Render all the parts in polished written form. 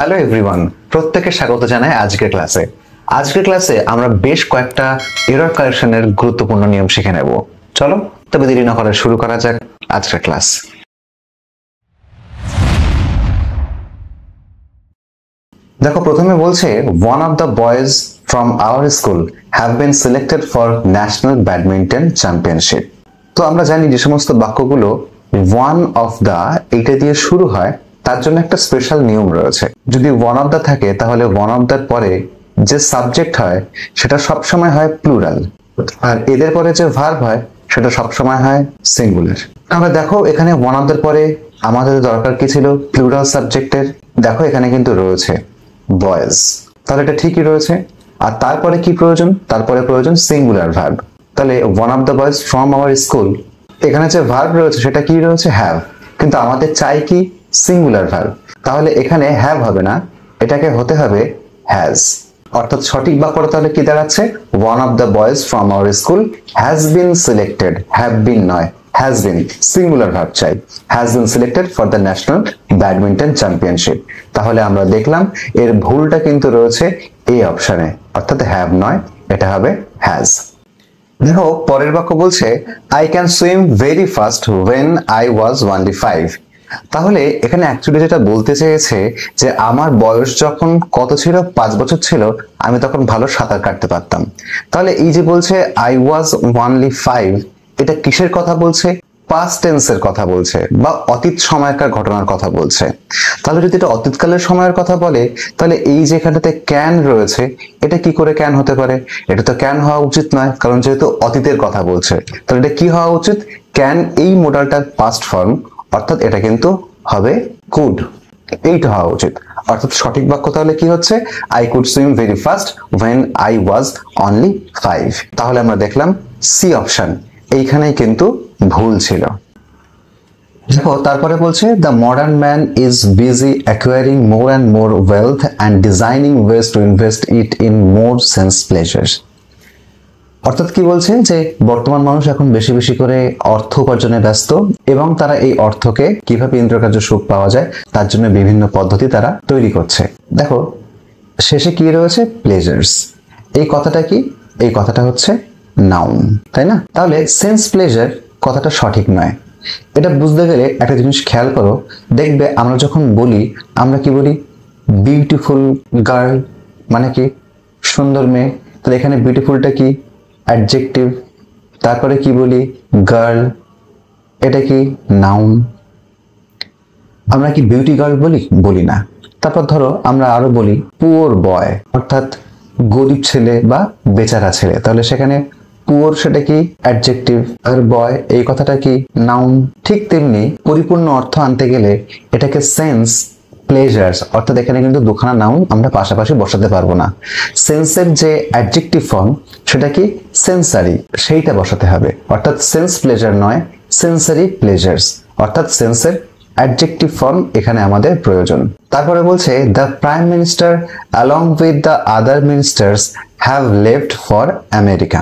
Hello everyone, প্রত্যেককে স্বাগত জানাই আজকের ক্লাসে। আজকের ক্লাসে আমরা বেশ কয়েকটা এরর কারেকশনের গুরুত্বপূর্ণ নিয়ম শিখে নেব। চলো তবে দেরি না করে শুরু করা যাক আজকের ক্লাস। দেখো, প্রথমে বলছে one of the boys from our school have been selected for national badminton championship। তো আমরা জানি যে সমস্ত বাক্যগুলো one of the এইটা দিয়ে শুরু হয় তার জন্য একটা স্পেশাল নিয়ম রয়েছে। যদি one of the থাকে তাহলে one of the পরে যে সাবজেক্ট হয় সেটা সবসময় হয় প্লুরাল, আর এদের পরে যে ভার্ব হয় সেটা সবসময় হয় সিঙ্গুলার। আমরা দেখো এখানে one of the পরে আমাদের দরকার কি ছিল? প্লুরাল সাবজেক্টের। দেখো এখানে কিন্তু রয়েছে বয়েজ, তাহলে এটা ঠিকই রয়েছে। আর তারপরে কি প্রয়োজন? তারপরে প্রয়োজন সিঙ্গুলার ভার্ব। তাহলে one of the boys from our school, এখানে যে ভার্ব রয়েছে সেটা কি রয়েছে? হ্যাভ। কিন্তু আমাদের চাই কি? Singular verb. তাহলে এখানে হ্যাভ হবে না, এটাকে হতে হবে হ্যাজ। অর্থাৎ সঠিক বাক্যটা তাহলে কি দাঁড়াচ্ছে? one of the boys from our school has been selected, have been নয়, has been, সিঙ্গুলার ভার্ব চাই, has been selected for the national badminton championship। তাহলে আমরা দেখলাম এর ভুলটা কিন্তু রয়েছে এই অপশনে, অর্থাৎ হ্যাভ নয়, এটা হবে হ্যাজ। দেখো পরের বাক্য বলছে I can swim very fast when I was only 5। তাহলে এখানে অ্যাকচুয়ালি যেটা বলতে চেয়েছে যে আমার বয়স যখন কত ছিল? 5 বছর ছিল, আমি তখন ভালো সাঁতার কাটতে পারতাম। তাহলে এই যে বলছে I was only 5, এটা কিসের কথা বলছে? পাস্ট টেন্সের কথা বলছে বা অতীত সময়কার ঘটনার কথা বলছে। তাহলে যদি এটা অতীতকালের সময়ের কথা বলে তাহলে এই যে এখানটাতে ক্যান রয়েছে, এটা কি করে ক্যান হতে পারে? এটা তো ক্যান হওয়া উচিত নয়, কারণ যেহেতু অতীতের কথা বলছে। তাহলে এটা কি হওয়া উচিত? ক্যান এই মডালটার পাস্ট ফর্ম, অর্থাৎ এটা কিন্তু হবে কুড, এইটা হওয়া উচিত। অর্থাৎ সঠিক বাক্য তাহলে কি হচ্ছে? I could swim very fast when I was only 5। তাহলে আমরা দেখলাম সি অপশন এইখানেই কিন্তু ভুল ছিল। দেখো তারপরে বলছে the modern man is busy acquiring more and more wealth and designing ways to invest it in more sense pleasures। অর্থাৎ কি বলছে? যে বর্তমান মানুষ এখন বেশি বেশি করে অর্থ উপার্জনে ব্যস্ত এবং তারা এই অর্থকে কিভাবে ইন্দ্রিয়গ্রাহ্য সুখ পাওয়া যায় তার জন্য বিভিন্ন পদ্ধতি তারা তৈরি করছে। দেখো শেষে কি রয়েছে? প্লেজার্স। এই কথাটা কি? এই কথাটা হচ্ছে নাউন, তাই না? তাহলে সেন্স প্লেজার কথাটা সঠিক নয়। এটা বুঝতে গেলে একটা জিনিস খেয়াল করো, দেখবে আমরা যখন বলি আমরা কি বলি? বিউটিফুল গার্ল, মানে কি? সুন্দর মেয়ে। তাহলে এখানে বিউটিফুলটা কি? অ্যাডজেক্টিভ। তারপরে কি বলি? গার্ল, এটা কি? নাউন। আমরা কি বিউটি গার্ল বলি? বলি না। তারপর ধরো আমরা আরো বলি পুয়ার বয়, অর্থাৎ গরিব ছেলে বা বেচারা ছেলে। তাহলে সেখানে পুয়ার সেটা কি? অ্যাডজেক্টিভ, আর বয় এই কথাটা কি? নাউন। ঠিক তেমনি পরিপূর্ণ অর্থ আনতে গেলে এটাকে সেন্স প্লেজার্স, অর্থাৎ এখানে কিন্তু দুখানা নাউন আমরা পাশাপাশি বসাতে পারবো না। সেন্সের যে অ্যাডজেক্টিভ ফর্ম সেটা কি? সেন্সারি, সেইটা বসাতে হবে। অর্থাৎ সেন্স প্লেজার নয়, সেন্সারি প্লেজার্স, অর্থাৎ সেন্সের অ্যাডজেক্টিভ ফর্ম এখানে আমাদের প্রয়োজন। তারপরে বলছে the prime minister along with the other ministers have left for America.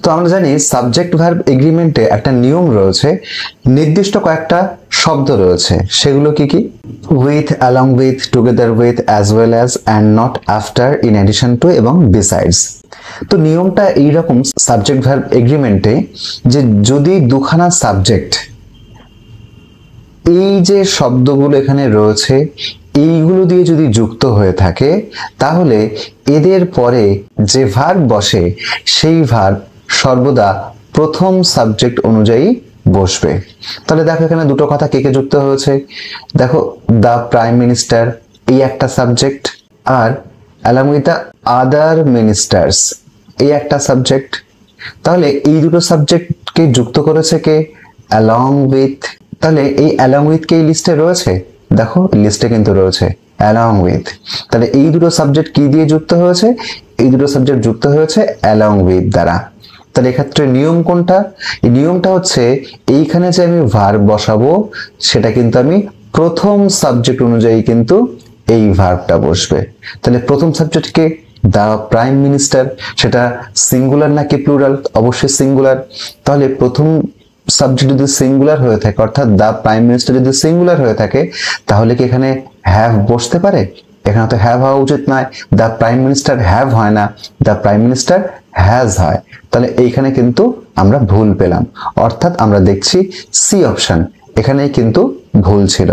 তো আমরা জানি সাবজেক্ট ভার্ব এগ্রিমেন্টে একটা নিয়ম রয়েছে, নির্দিষ্ট কয়েকটা শব্দ রয়েছে। সেগুলো কি কি? With, along with, together with, as well as, and not, after, in addition to এবং বিসাইডস। তো নিয়মটা এইরকম সাবজেক্ট ভার্ব এগ্রিমেন্টে যে যদি দুখানা সাবজেক্ট, এই যে শব্দগুলো এখানে রয়েছে এইগুলো দিয়ে যদি যুক্ত হয়ে থাকে তাহলে এদের পরে যে ভার্ব বসে সেই ভার্ব সর্বদা প্রথম সাবজেক্ট অনুযায়ী বসবে। তাহলে দেখো এখানে দুটো কথা কে কে যুক্ত হয়েছে। দেখো দ্য প্রাইম মিনিস্টার এই একটা সাবজেক্ট, আর along with the other ministers এই একটা সাবজেক্ট। তাহলে এই দুটো সাবজেক্টকে যুক্ত করেছে কে? Along with. তাহলে এই অ্যালং উইথ কে এই লিস্টে রয়েছে? দেখো লিস্টে কিন্তু রয়েছে অ্যালং উইথ। তাহলে এই দুটো সাবজেক্ট কি দিয়ে যুক্ত হয়েছে? এই দুটো সাবজেক্ট যুক্ত হয়েছে অ্যালং উইথ দ্বারা। তাহলে এক্ষেত্রে নিয়ম কোনটা? এই নিয়মটা হচ্ছে এইখানে যে আমি ভার্ব বসাবো সেটা কিন্তু আমি প্রথম সাবজেক্ট অনুযায়ী কিন্তু এই ভার্বটা বসবে। তাহলে প্রথম সাবজেক্টকে দ্য প্রাইম মিনিস্টার, সেটা সিঙ্গুলার নাকি প্লুরাল? অবশ্যই সিঙ্গুলার। তাহলে প্রথম সাবজেক্ট যদি সিঙ্গুলার হয়ে থাকে, অর্থাৎ দ্য প্রাইম মিনিস্টার যদি সিঙ্গুলার হয়ে থাকে, তাহলে কি এখানে হ্যাভ বসতে পারে? এখানে তো হ্যাভ হওয়া উচিত নয়, দ্য প্রাইম মিনিস্টার হ্যাভ হয় না, দ্য প্রাইম মিনিস্টার হ্যাজ হয়। তাহলে এইখানে কিন্তু আমরা ভুল পেলাম, অর্থাৎ আমরা দেখছি সি অপশন এখানেই কিন্তু ভুল ছিল,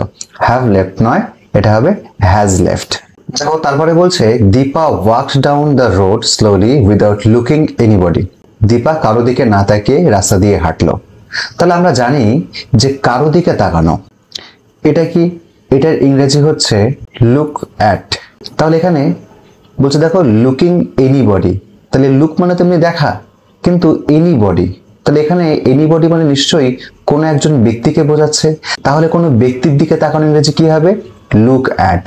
হ্যাভ লেফট নয়, এটা হবে হ্যাজ লেফট। দেখো তারপরে বলছে Dipa walked down the road slowly without looking anybody. Dipa কারো দিকে না তাকিয়ে রাস্তা দিয়ে হাঁটলো। তাহলে আমরা জানি যে কারো দিকে তাকানো এটা কি, এটার ইংরেজি হচ্ছে লুক অ্যাট। তাহলে এখানে বলছে দেখো লুকিং এনিবডি, তাহলে লুক মানে তেমনি দেখা, কিন্তু এনিবডি, তাহলে এখানে এনিবডি মানে নিশ্চয়ই কোনো একজন ব্যক্তিকে বোঝাচ্ছে। তাহলে কোনো ব্যক্তির দিকে তাকানো ইংরেজি কি হবে, লুক অ্যাট।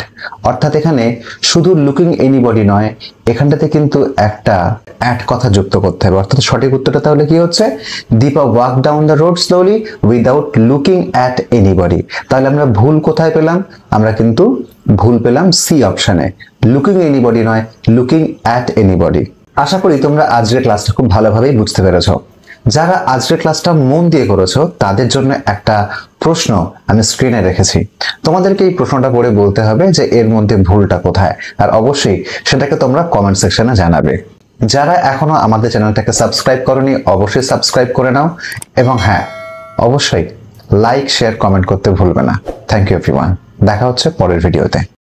অর্থাৎ এখানে শুধু লুকিং এনিবডি নয়, এখানটাতে কিন্তু একটা অ্যাট কথা যুক্ত করতে হবে। অর্থাৎ সঠিক উত্তরটা তাহলে কি হচ্ছে, Dipa walk down the road slowly without looking at anybody. তাহলে আমরা ভুল কোথায় পেলাম, আমরা কিন্তু ভুল পেলাম সি অপশনে, লুকিং এনিবডি নয়, লুকিং অ্যাট এনিবডি। আশা করি তোমরা আজকের ক্লাসটা খুব ভালোভাবেই বুঝতে পেরেছো। যারা আজকের ক্লাসটা মন দিয়ে করেছো তাদের জন্য একটা প্রশ্ন আমি স্ক্রিনে রেখেছি, তোমাদেরকে এই প্রশ্নটা পড়ে বলতে হবে যে এর মধ্যে ভুলটা কোথায়, আর অবশ্যই সেটাকে তোমরা কমেন্ট সেকশনে জানাবে। যারা এখনো আমাদের চ্যানেলটাকে সাবস্ক্রাইব করোনি অবশ্যই সাবস্ক্রাইব করে নাও, এবং হ্যাঁ অবশ্যই লাইক শেয়ার কমেন্ট করতে ভুলবে না। থ্যাংক ইউ এভরিওয়ান, দেখা হচ্ছে পরের ভিডিওতে।